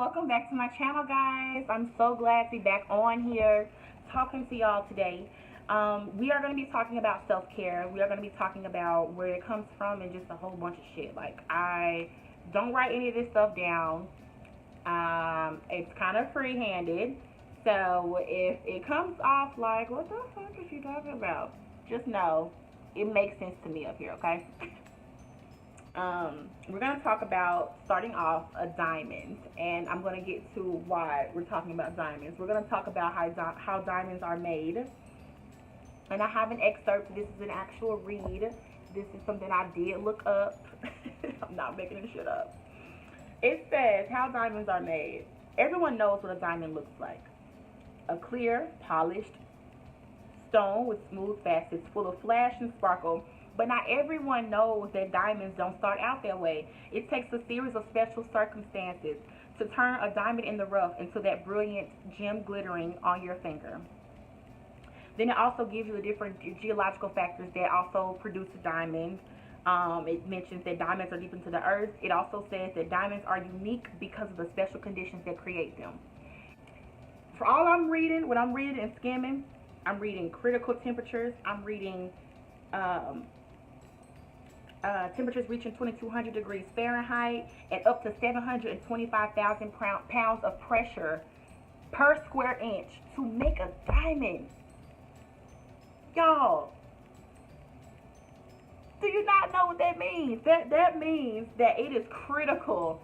welcome back to my channel, guys. I'm so glad to be back on here talking to y'all today. We are going to be talking about self-care. We are going to be talking about where it comes from and just a whole bunch of shit. Like, I don't write any of this stuff down. It's kind of free-handed. So if it comes off like, what the fuck is she talking about? Just know it makes sense to me up here, okay? We're going to talk about, starting off, a diamond, and I'm going to get to why we're talking about diamonds. We're going to talk about how diamonds are made, and I have an excerpt. This is an actual read. This is something I did look up. I'm not making this shit up. It says how diamonds are made. Everyone knows what a diamond looks like. A clear, polished stone with smooth facets, full of flash and sparkle. But not everyone knows that diamonds don't start out that way. It takes a series of special circumstances to turn a diamond in the rough into that brilliant gem glittering on your finger. Then it also gives you the different geological factors that also produce a diamond. It mentions that diamonds are deep into the earth. It also says that diamonds are unique because of the special conditions that create them. For all I'm reading, when I'm reading and skimming, I'm reading critical temperatures. I'm reading temperatures reaching 2200 degrees Fahrenheit and up to 725,000 pounds of pressure per square inch to make a diamond. Y'all, do you not know what that means? That means that it is critical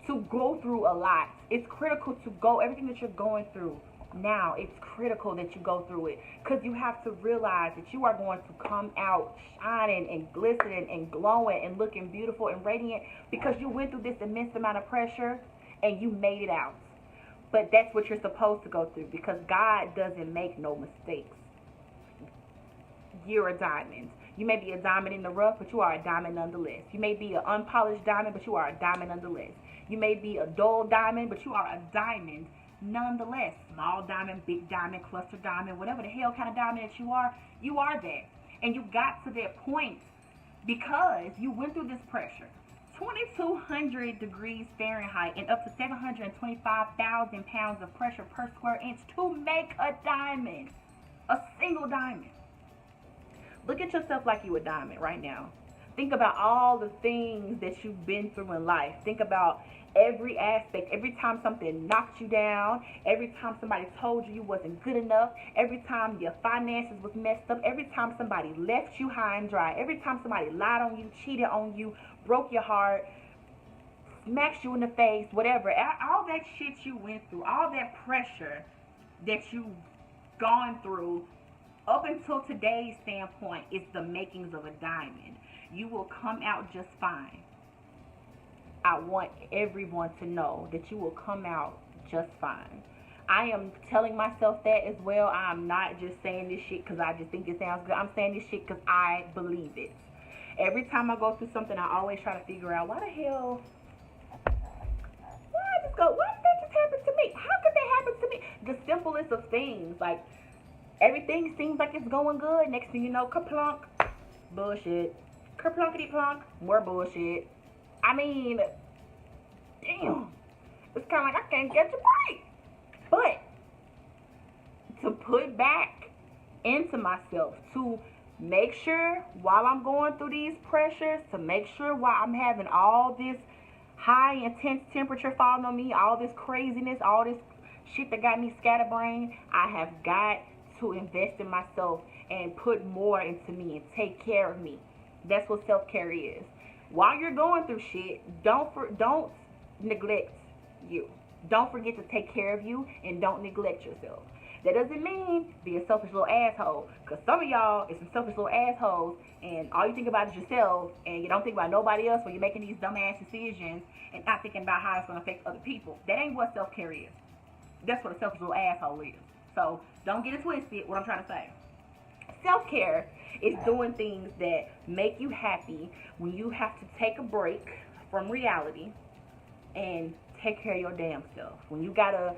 to go through a lot. It's critical to go, everything that you're going through now, it's critical that you go through it, because you have to realize that you are going to come out shining and glistening and glowing and looking beautiful and radiant, because you went through this immense amount of pressure and you made it out. But that's what you're supposed to go through, because God doesn't make no mistakes. You're a diamond. You may be a diamond in the rough, but you are a diamond nonetheless. You may be an unpolished diamond, but you are a diamond nonetheless. You may be a dull diamond, but you are a diamond nonetheless. Small diamond, big diamond, cluster diamond, whatever the hell kind of diamond that you are that. And you got to that point because you went through this pressure. 2200 degrees Fahrenheit and up to 725,000 pounds of pressure per square inch to make a diamond. A single diamond. Look at yourself like you a diamond right now. Think about all the things that you've been through in life. Think about every aspect. Every time something knocked you down. Every time somebody told you wasn't good enough. Every time your finances was messed up. Every time somebody left you high and dry. Every time somebody lied on you, cheated on you, broke your heart, smacked you in the face, whatever. All that shit you went through. All that pressure that you've gone through up until today's standpoint is the makings of a diamond. You will come out just fine. I want everyone to know that you will come out just fine. I am telling myself that as well. I'm not just saying this shit because I just think it sounds good. I'm saying this shit because I believe it. Every time I go through something, I always try to figure out, why the hell, why did that just happen to me? How could that happen to me? The simplest of things, like, everything seems like it's going good. Next thing you know, kerplunk, bullshit. Kerplunkety plunk, more bullshit. I mean, damn. It's kind of like I can't catch a break. But to put back into myself, to make sure while I'm going through these pressures, to make sure while I'm having all this high intense temperature falling on me, all this craziness, all this shit that got me scatterbrained, I have got to invest in myself and put more into me and take care of me. That's what self-care is. While you're going through shit, don't neglect you. Don't forget to take care of you, and don't neglect yourself. That doesn't mean be a selfish little asshole, because some of y'all is some selfish little assholes, and all you think about is yourself, and you don't think about nobody else when you're making these dumbass decisions and not thinking about how it's going to affect other people. That ain't what self-care is. That's what a selfish little asshole is. So don't get it twisted, what I'm trying to say. Self-care is doing things that make you happy when you have to take a break from reality and take care of your damn self. When you gotta,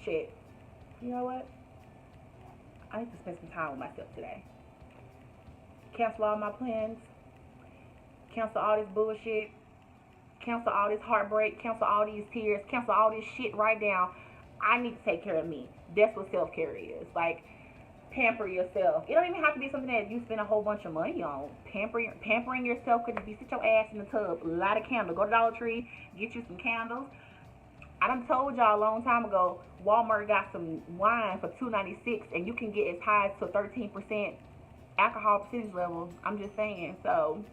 shit. You know what? I need to spend some time with myself today. Cancel all my plans. Cancel all this bullshit. cancel all this heartbreak, cancel all these tears, cancel all this shit right now. I need to take care of me. That's what self-care is. Like, pamper yourself. It don't even have to be something that you spend a whole bunch of money on. Pampering yourself could be sit your ass in the tub, light a candle, go to Dollar Tree, get you some candles. I done told y'all a long time ago, Walmart got some wine for $2.96, and you can get as high as to 13% alcohol percentage level. I'm just saying. So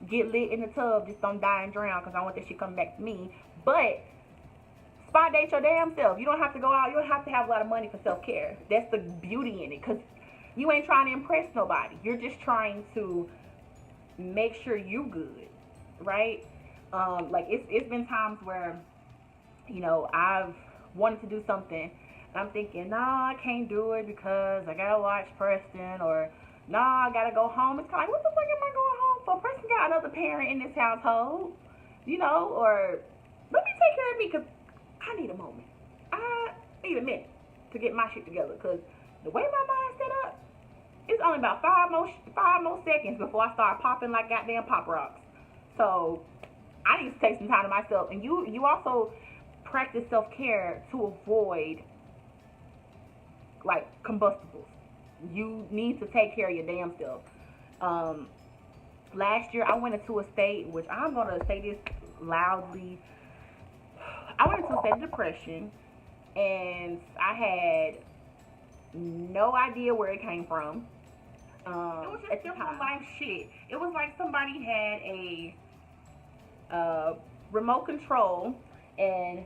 get lit in the tub, just don't die and drown, because I want that shit coming back to me. But spot date your damn self. You don't have to go out. You don't have to have a lot of money for self-care. That's the beauty in it, because you ain't trying to impress nobody. You're just trying to make sure you good, right? Like, it's been times where, you know, I've wanted to do something, and I'm thinking, nah, I can't do it because I gotta watch Preston, or nah, I gotta go home. It's kind of like, what the fuck am I going home for? Preston got another parent in this household, you know, or let me take care of me, because I need a moment. I need a minute to get my shit together, because the way my mind's set up, it's only about five more seconds before I start popping like goddamn pop rocks. So I need to take some time to myself. And you also practice self-care to avoid, like, combustibles. You need to take care of your damn self. Last year I went into a state, which I'm gonna say this loudly, I went into a state of depression, and I had no idea where it came from. It was just simple life shit. It was like somebody had a remote control, and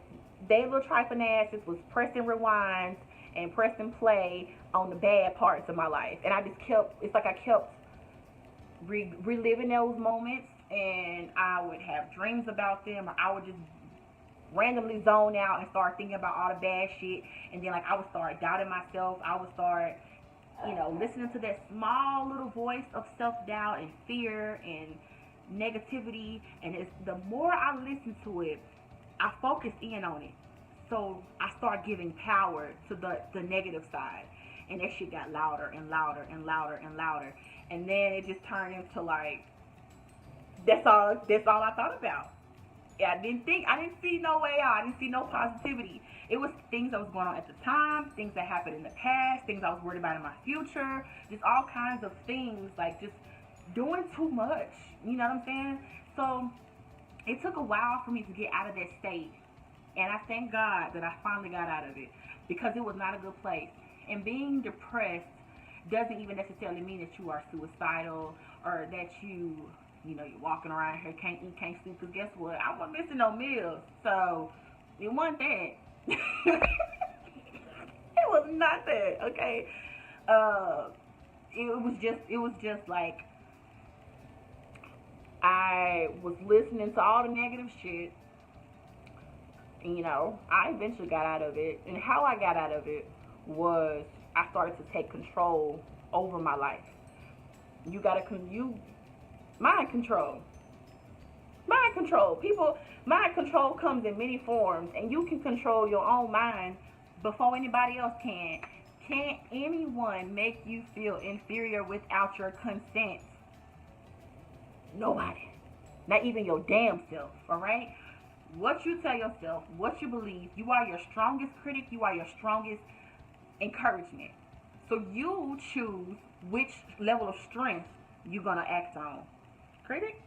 they little trifling asses was pressing rewind and pressing play on the bad parts of my life. And I just kept, it's like I kept reliving those moments, and I would have dreams about them, or I would just randomly zone out and start thinking about all the bad shit. And then, like, I would start doubting myself. I would start, you know, listening to that small little voice of self-doubt and fear and negativity. And the more I listened to it, I focused in on it. So I started giving power to the negative side. And that shit got louder and louder and louder and louder. And then it just turned into, like, that's all I thought about. Yeah, I didn't see no way out. I didn't see no positivity. It was things that was going on at the time, things that happened in the past, things I was worried about in my future, just all kinds of things, like just doing too much. You know what I'm saying? So it took a while for me to get out of that state. And I thank God that I finally got out of it, because it was not a good place. And being depressed doesn't even necessarily mean that you are suicidal, or that you're walking around here, can't eat, can't sleep, because guess what? I wasn't missing no meals. So it wasn't that. It was not that, okay? It was just like, I was listening to all the negative shit. And, you know, I eventually got out of it. And how I got out of it was I started to take control over my life. Mind control. Mind control. Mind control comes in many forms, and you can control your own mind before anybody else can. Can't anyone make you feel inferior without your consent? Nobody. Not even your damn self, alright? What you tell yourself, what you believe, you are your strongest critic, you are your strongest encouragement. So you choose which level of strength you're going to act on. Critic,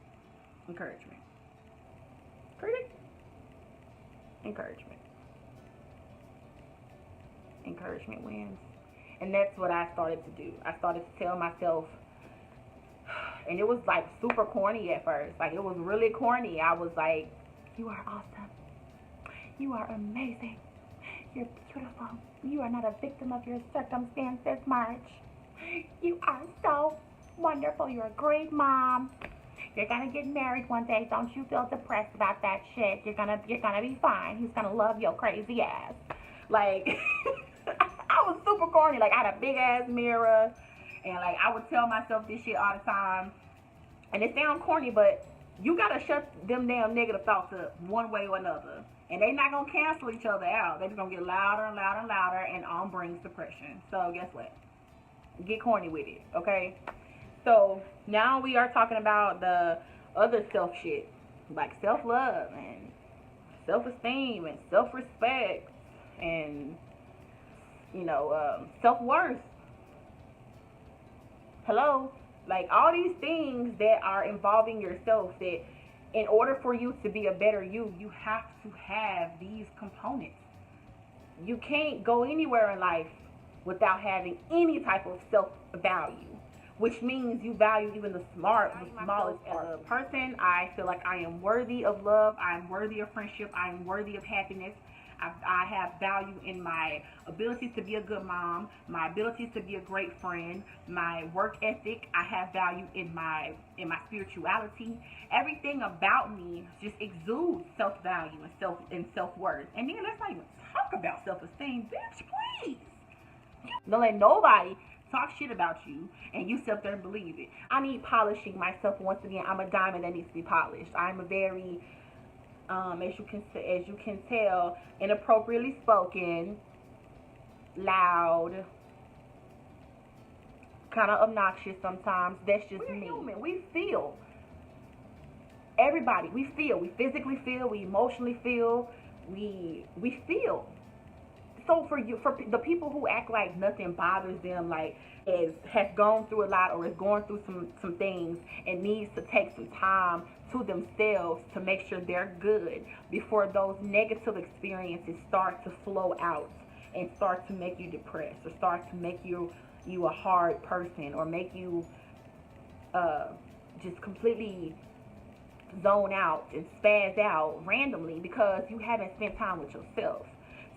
encouragement. Critic, encouragement. Encouragement wins. And that's what I started to do. I started to tell myself, and it was like super corny at first. Like, it was really corny. I was like, you are awesome. You are amazing. You're beautiful. You are not a victim of your circumstances, Marge. You are so wonderful. You're a great mom. You're gonna get married one day. Don't you feel depressed about that shit. You're gonna be fine. He's gonna love your crazy ass. Like, I was super corny. Like, I had a big ass mirror, and like, I would tell myself this shit all the time. And it sounds corny, but you gotta shut them damn negative thoughts up one way or another. And they're not gonna cancel each other out. They're just gonna get louder and louder and louder, and on brings depression. So guess what? Get corny with it, okay? So now we are talking about the other self shit. like self-love and self-esteem and self-respect and, self-worth. Hello? Like, all these things that are involving yourself, that in order for you to be a better you have to have these components. You can't go anywhere in life without having any type of self-value, which means you value even the smallest part. As a person, I feel like I am worthy of love. I am worthy of friendship. I am worthy of happiness. I have value in my ability to be a good mom, my ability to be a great friend, my work ethic. I have value in my spirituality. Everything about me just exudes self-value and self-worth. And then let's not even talk about self-esteem, bitch, please. Don't let nobody talk shit about you and you sit up there and believe it. I need polishing myself once again. I'm a diamond that needs to be polished. I'm a very as you can tell, inappropriately spoken, loud, kind of obnoxious sometimes. That's just me. We're human. We feel. Everybody, we feel. We physically feel. We emotionally feel. We feel. So for the people who act like nothing bothers them, like has gone through a lot or is going through some things and needs to take some time to themselves to make sure they're good before those negative experiences start to flow out and start to make you depressed or start to make you a hard person or make you just completely zone out and spaz out randomly because you haven't spent time with yourself.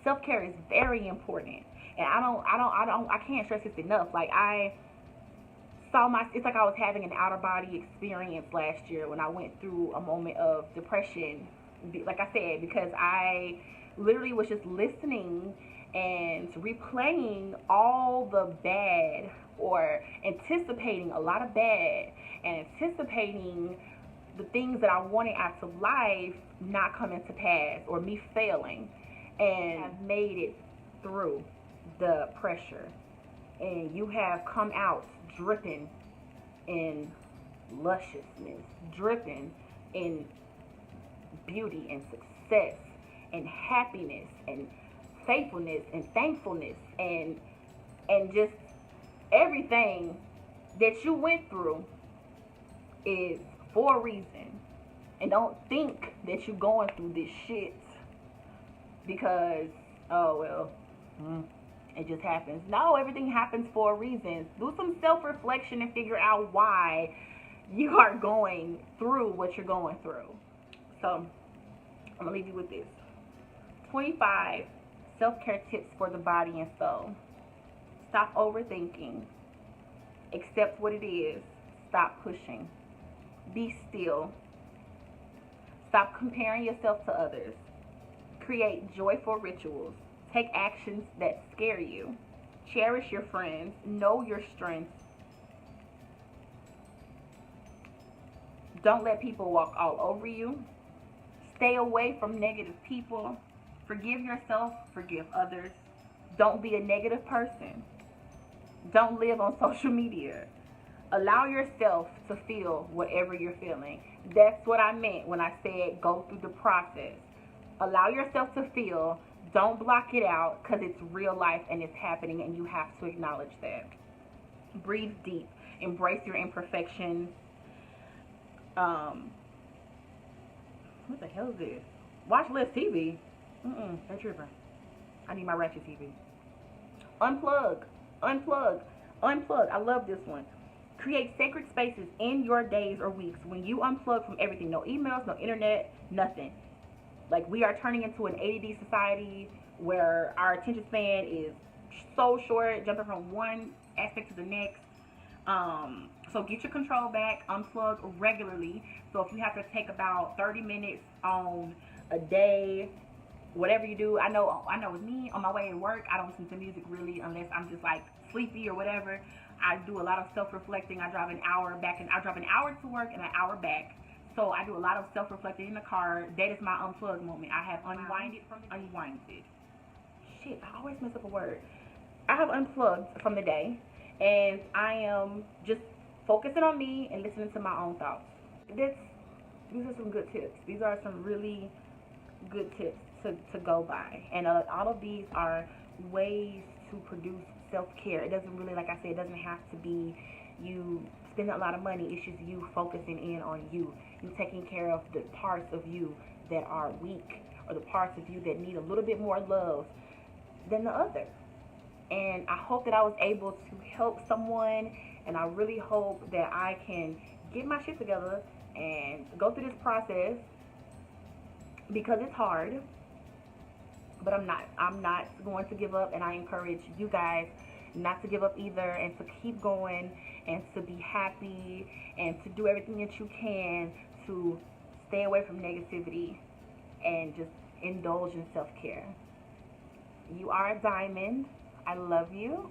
Self-care is very important, and I can't stress this enough. Like, I saw it's like I was having an out-of-body experience last year when I went through a moment of depression, like I said, because I literally was just listening and replaying all the bad, or anticipating a lot of bad, and anticipating the things that I wanted out of life not coming to pass, or me failing. And have made it through the pressure, and you have come out dripping in lusciousness, dripping in beauty and success and happiness and faithfulness and thankfulness and just everything that you went through is for a reason. And don't think that you're going through this shit because, oh, well, it just happens. No, everything happens for a reason. Do some self-reflection and figure out why you are going through what you're going through. So, I'm going to leave you with this. 25 self-care tips for the body and soul. Stop overthinking. Accept what it is. Stop pushing. Be still. Stop comparing yourself to others. Create joyful rituals. Take actions that scare you. Cherish your friends. Know your strengths. Don't let people walk all over you. Stay away from negative people. Forgive yourself. Forgive others. Don't be a negative person. Don't live on social media. Allow yourself to feel whatever you're feeling. That's what I meant when I said go through the process. Allow yourself to feel. Don't block it out because it's real life and it's happening and you have to acknowledge that. Breathe deep. Embrace your imperfections. What the hell is this? Watch less TV. They're tripping. I need my ratchet TV. Unplug. Unplug. Unplug. I love this one. Create sacred spaces in your days or weeks when you unplug from everything. No emails, no internet, nothing. Like, we are turning into an ADD society where our attention span is so short, jumping from one aspect to the next. So get your control back, unplug regularly. So if you have to take about 30 minutes on a day, whatever you do, I know with me, on my way to work, I don't listen to music really unless I'm just like sleepy or whatever. I do a lot of self-reflecting. I drive an hour back, and I drive an hour to work and an hour back. So I do a lot of self-reflecting in the car. That is my unplug moment. I have unwinded. Shit, I always mess up a word. I have unplugged from the day, and I am just focusing on me and listening to my own thoughts. These are some good tips. These are some really good tips to go by. And all of these are ways to produce self-care. It doesn't really, like I said, it doesn't have to be you spending a lot of money. It's just you focusing in on you. You taking care of the parts of you that are weak, or the parts of you that need a little bit more love than the other. And I hope that I was able to help someone, and I really hope that I can get my shit together and go through this process, because it's hard, but I'm not going to give up, and I encourage you guys not to give up either, and to keep going, and to be happy, and to do everything that you can to stay away from negativity and just indulge in self-care. You are a diamond. I love you.